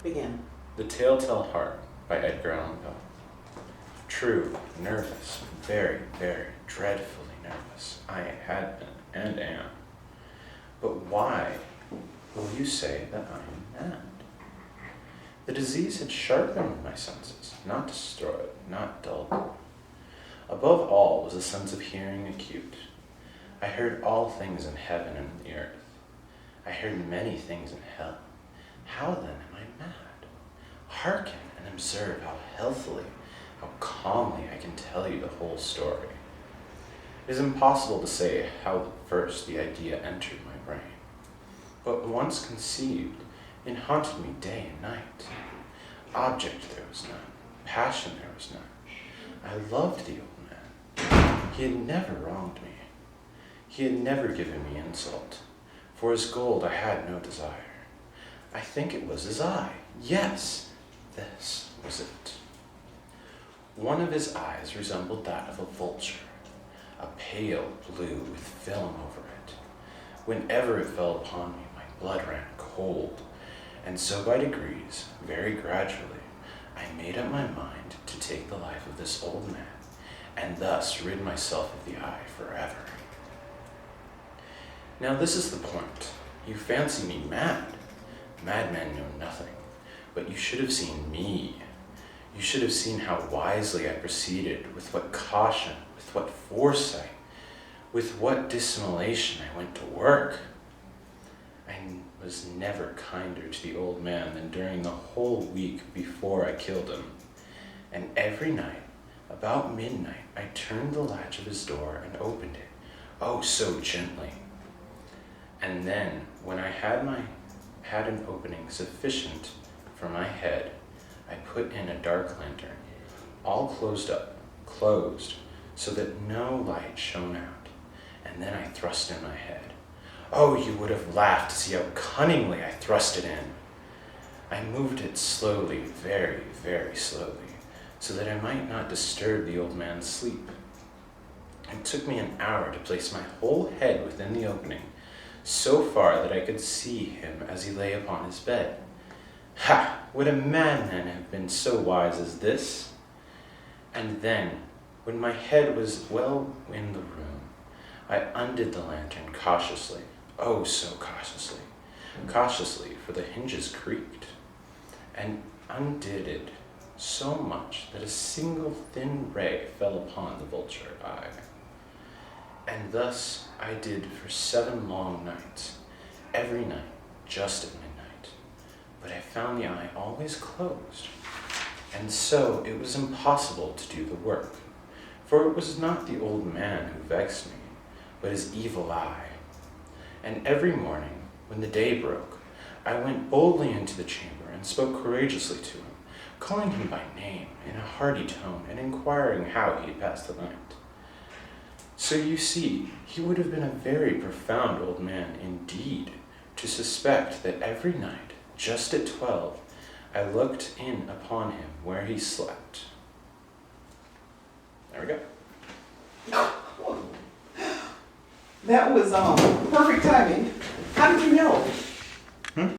Begin. The Telltale Heart by Edgar Allan Poe. True, nervous, very, very dreadfully nervous, I had been and am. But why will you say that I am mad? The disease had sharpened my senses, not destroyed, not dulled them. Above all was a sense of hearing acute. I heard all things in heaven and the earth. I heard many things in hell. How then am I mad? Hearken and observe how healthily, how calmly I can tell you the whole story. It is impossible to say how first the idea entered my brain, but once conceived, it haunted me day and night. Object there was none, passion there was none. I loved the old man. He had never wronged me. He had never given me insult. For his gold I had no desire. I think it was his eye. Yes, this was it. One of his eyes resembled that of a vulture, a pale blue with film over it. Whenever it fell upon me, my blood ran cold, and so by degrees, very gradually, I made up my mind to take the life of this old man, and thus rid myself of the eye forever. Now this is the point. You fancy me mad. Madmen know nothing, but you should have seen me. You should have seen how wisely I proceeded, with what caution, with what foresight, with what dissimulation I went to work. I was never kinder to the old man than during the whole week before I killed him. And every night, about midnight, I turned the latch of his door and opened it, oh so gently. And then, when I had an opening sufficient for my head, I put in a dark lantern, all closed, so that no light shone out, and then I thrust in my head. Oh, you would have laughed to see how cunningly I thrust it in. I moved it slowly, very, very slowly, so that I might not disturb the old man's sleep. It took me an hour to place my whole head within the opening, so far that I could see him as he lay upon his bed. Ha! Would a madman have been so wise as this? And then, when my head was well in the room, I undid the lantern cautiously, oh so cautiously, for the hinges creaked, and undid it so much that a single thin ray fell upon the vulture eye. And thus I did for 7 long nights, every night, just at midnight. But I found the eye always closed, and so it was impossible to do the work, for it was not the old man who vexed me, but his evil eye. And every morning, when the day broke, I went boldly into the chamber and spoke courageously to him, calling him by name in a hearty tone and inquiring how he had passed the night. So you see, he would have been a very profound old man indeed to suspect that every night, just at 12, I looked in upon him where he slept. There we go. That was perfect timing. How did you know?